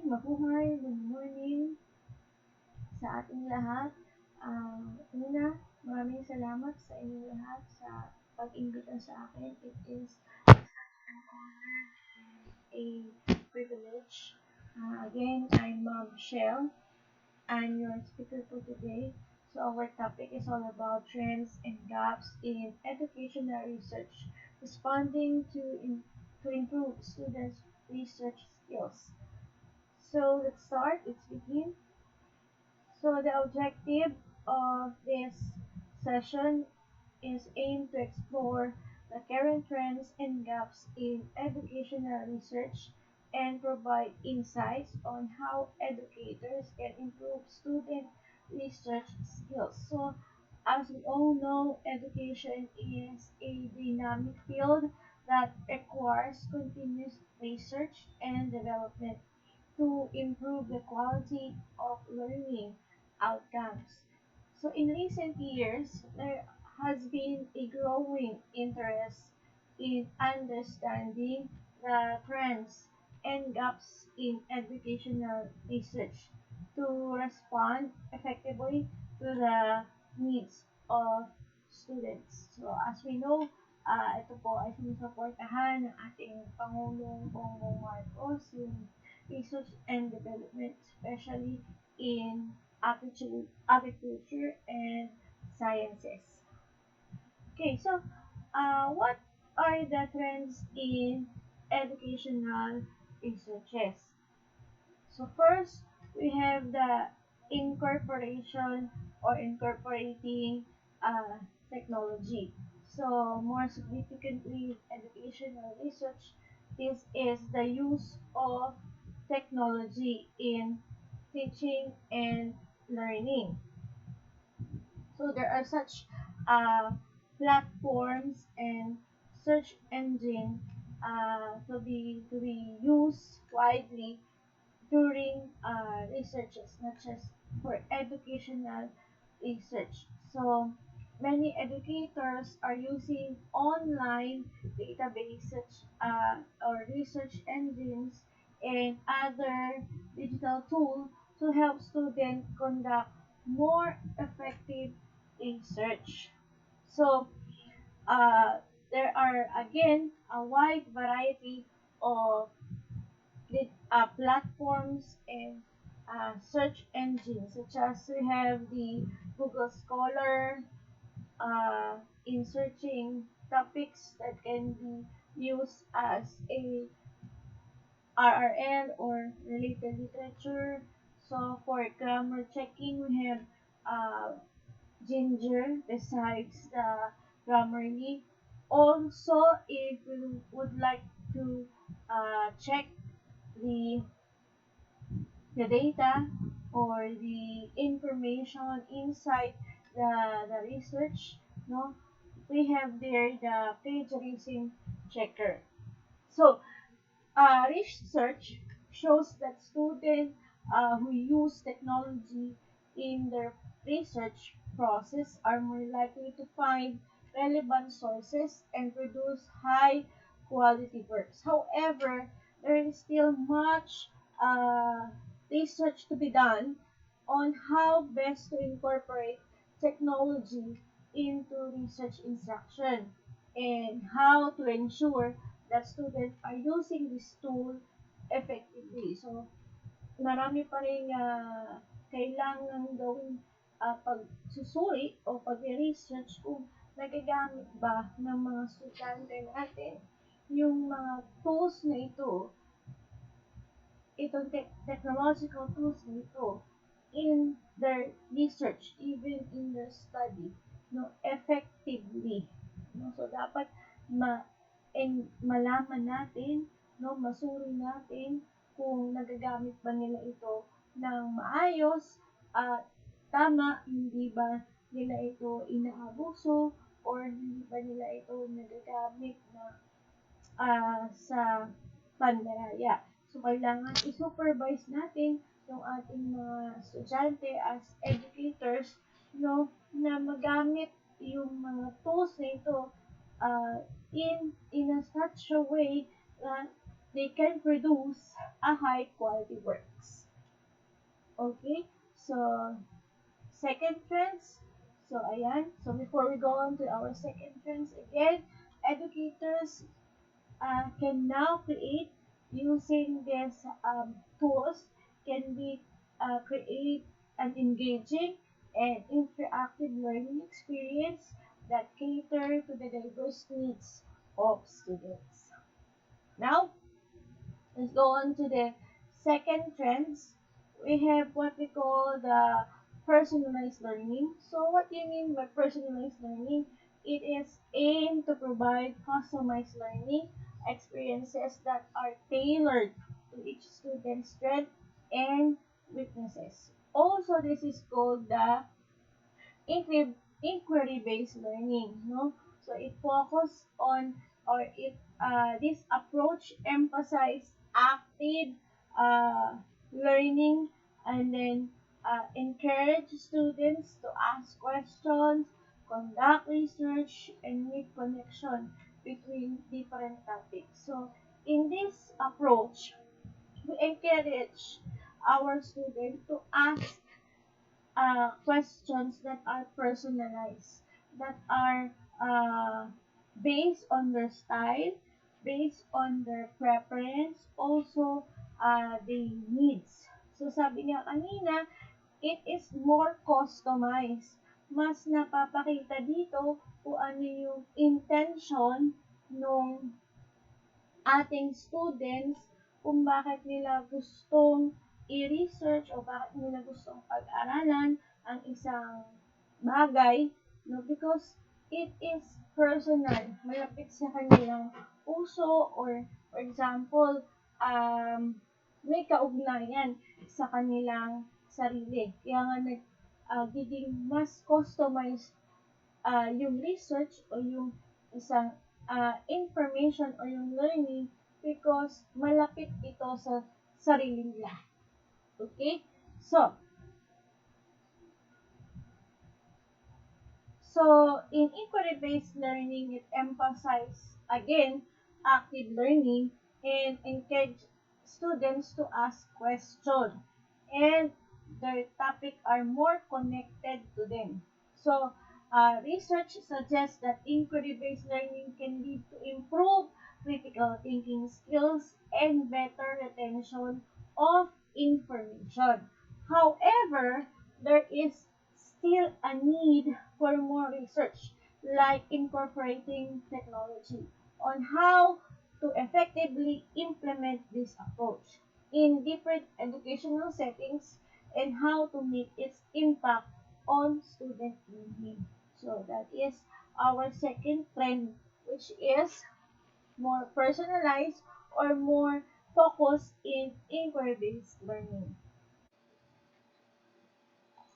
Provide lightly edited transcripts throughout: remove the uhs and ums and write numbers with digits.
mabuhay, good morning sa ating lahat. Una, maraming salamat sa inyong lahat sa pag-imbita sa akin. It is an honor and a privilege. Again, I'm Maam Chelle. I'm your speaker for today. So our topic is all about trends and gaps in educational research, responding to improve students' research skills. So let's start. Let's begin. So the objective of this session is aimed to explore the current trends and gaps in educational research and provide insights on how educators can improve student research skills. So as we all know, education is a dynamic field that requires continuous research and development to improve the quality of learning outcomes. So, in recent years, there has been a growing interest in understanding the trends and gaps in educational research to respond effectively to the needs of students. So, as we know, ito po ay sinusuportahan ng ating Pangulong Bongbong Marcos, yung research and development, especially in agriculture and sciences. Okay, so what are the trends in educational researches? So first, we have the incorporation or incorporating technology. So more significantly, educational research, this is the use of technology in teaching and learning. So there are such uh, platforms and search engine to be used widely during researches, not just for educational research. So many educators are using online databases or research engines and other digital tools to help students conduct more effective research. So uh, there are again a wide variety of platforms and search engines, such as we have the Google Scholar in searching topics that can be used as a RRL or related literature. So for grammar checking, we have uh, Ginger besides the Grammarly. Also, if you would like to check the the data or the information inside the research, no, we have there the plagiarism checker. So research shows that students who use technology in their research process are more likely to find relevant sources and produce high quality works. However, there is still much uh, research to be done on how best to incorporate technology into research instruction and how to ensure that students are using this tool effectively. So, marami pa rin kailangan gawing pagsusuri o pag-research kung nagagamit ba ng mga estudyante natin yung mga tools na ito, itong technological tools na ito in their research, even in their study, no, effectively. No? So, dapat malaman natin, no, masuri natin kung nagagamit ba nila ito ng maayos at tama, hindi ba nila ito inaabuso or hindi ba nila ito nagagamit na sa pandaraya. So, kailangan i-supervise natin yung ating mga estudyante as educators, no, na magamit yung mga tools na ito in a such a way na they can produce a high quality works. Okay, so second trends. So ayan. So before we go on to our second trends again, educators can now create using these tools can be create an engaging and interactive learning experience that cater to the diverse needs of students. Now, let's go on to the second trends. We have what we call the personalized learning. So what do you mean by personalized learning? It is aimed to provide customized learning experiences that are tailored to each student's strength and weaknesses. Also, this is called the inquiry-based learning, no? So it focus on or it this approach emphasize active uh, learning and then encourage students to ask questions, conduct research, and make connection between different topics. So in this approach, we encourage our students to ask questions that are personalized, that are uh, based on their style, based on their preference, also their needs. So sabi nga kanina, it is more customized. Mas napapakita dito kung ano yung intention nung ating students kung bakit nila gustong i-research o bakit nila gustong pag-aralan ang isang bagay, no? Because it is personal, malapit sa kanilang puso or for example, may kaugnayan sa kanilang sarili. Kaya nga nagiging mas customized yung research o yung isang information o yung learning because malapit ito sa sarili nila. Okay? So in inquiry-based learning, it emphasizes, again, active learning and encourage students to ask questions and their topic are more connected to them. So research suggests that inquiry-based learning can lead to improved critical thinking skills and better retention of information. However, there is still a need for more research, like incorporating technology, on how to effectively implement this approach in different educational settings and how to make its impact on student learning. So that is our second trend, which is more personalized or more focused in inquiry-based learning.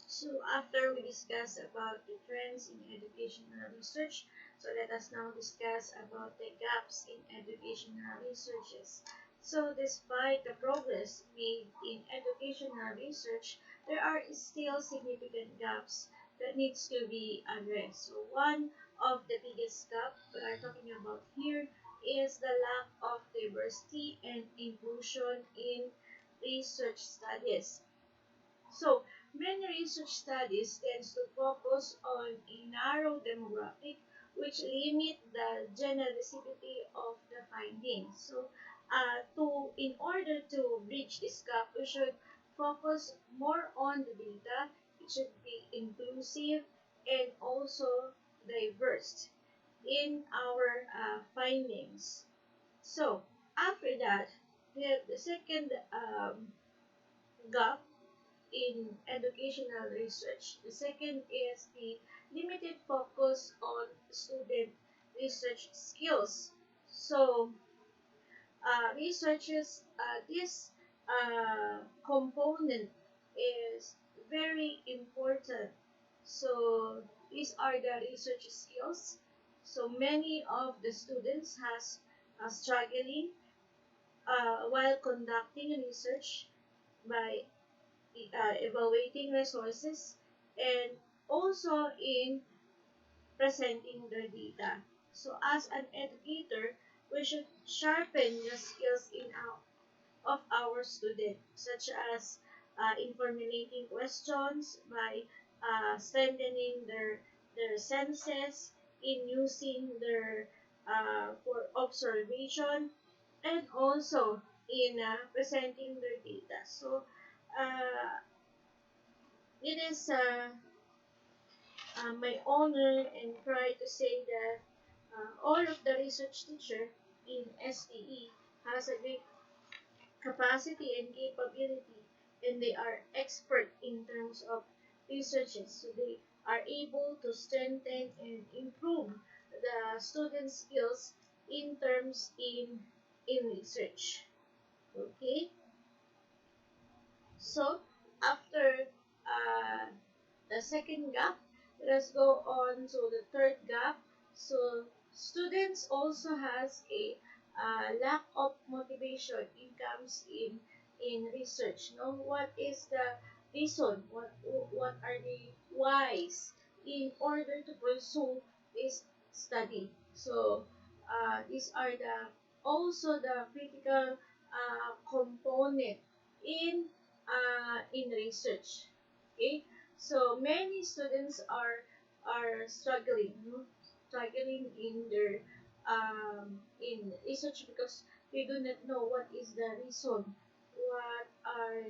So after we discuss about the trends in educational research, so let us now discuss about the gaps in educational researches. So despite the progress made in educational research, there are still significant gaps that needs to be addressed. So one of the biggest gaps we are talking about here is the lack of diversity and inclusion in research studies. So, many research studies tends to focus on a narrow demographic which limit the generalizability of the findings. So, in order to bridge this gap, we should focus more on the data. It should be inclusive and also diverse in our findings. So, after that, we have the second gap in educational research. The second is the limited focus on student research skills. So, researchers, this component is very important. So, these are the research skills. So, many of the students has struggling while conducting research by evaluating resources, and also in presenting their data. So as an educator, we should sharpen the skills of our students, such as in formulating questions by strengthening their senses, in using their for observation, and also in presenting their data. So uh, it is my honor and pride to say that all of the research teacher in STE has a great capacity and capability, and they are expert in terms of researches. So they are able to strengthen and improve the student skills in terms in research. Okay, so after uh, the second gap, let's go on to the third gap. So students also has a lack of motivation in comes in research. No, what is the reason? What are the whys in order to pursue this study? So these are the also the critical component in research. Okay, so many students are struggling, no? Struggling in their in research because they do not know what is the reason, what are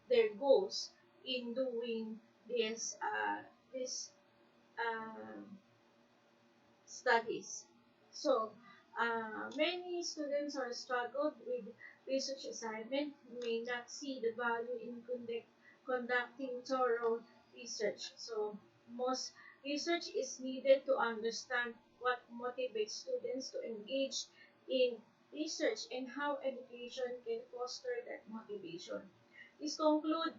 their goals in doing this uh, studies. So, many students are struggled with research assignment, may not see the value in conducting thorough research. So, most research is needed to understand what motivates students to engage in research and how education can foster that motivation. This conclude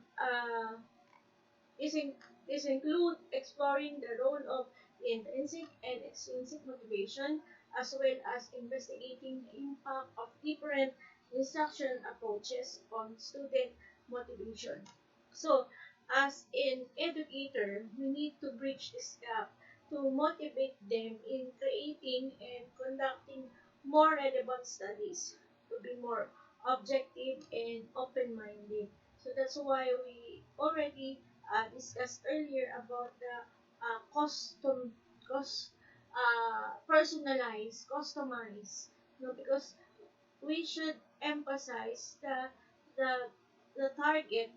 is, in, is include exploring the role of intrinsic and extrinsic motivation, as well as investigating the impact of different instruction approaches on student motivation. So, as an educator, we need to bridge this gap to motivate them in creating and conducting more relevant studies, to be more objective and open-minded. So that's why we already discussed earlier about the custom, cost, personalized, customized. No, because we should emphasize the the target,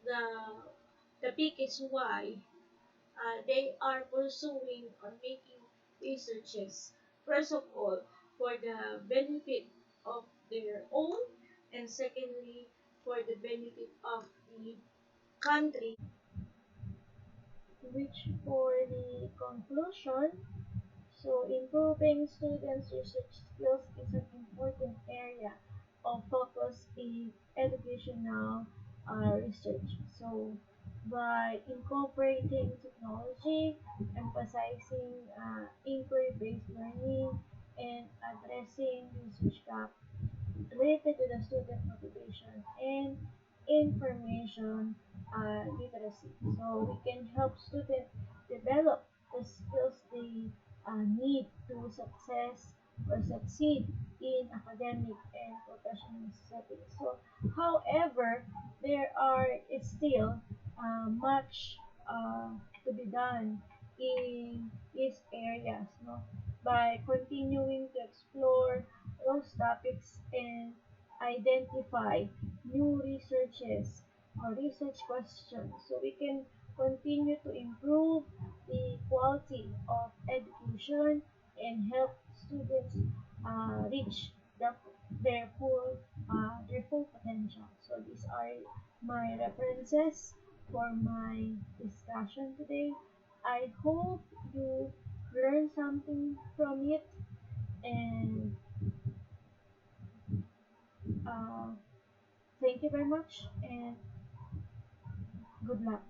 the the peak is why they are pursuing or making researches. First of all, for the benefit of their own, and secondly, for the benefit of the country. Which for the conclusion, so improving students' research skills is an important area of focus in educational research. So by incorporating technology, emphasizing inquiry-based learning, and addressing research gaps related to the student motivation and information literacy. So we can help students develop the skills they need to succeed in academic and professional settings. So, however, there are still much to be done in these areas, no? By continuing to explore those topics and identify new researches or research questions, so we can continue to improve the quality of education and help students reach their full their full potential. So these are my references for my discussion today. I hope you learn something from it, and uh, thank you very much and good luck.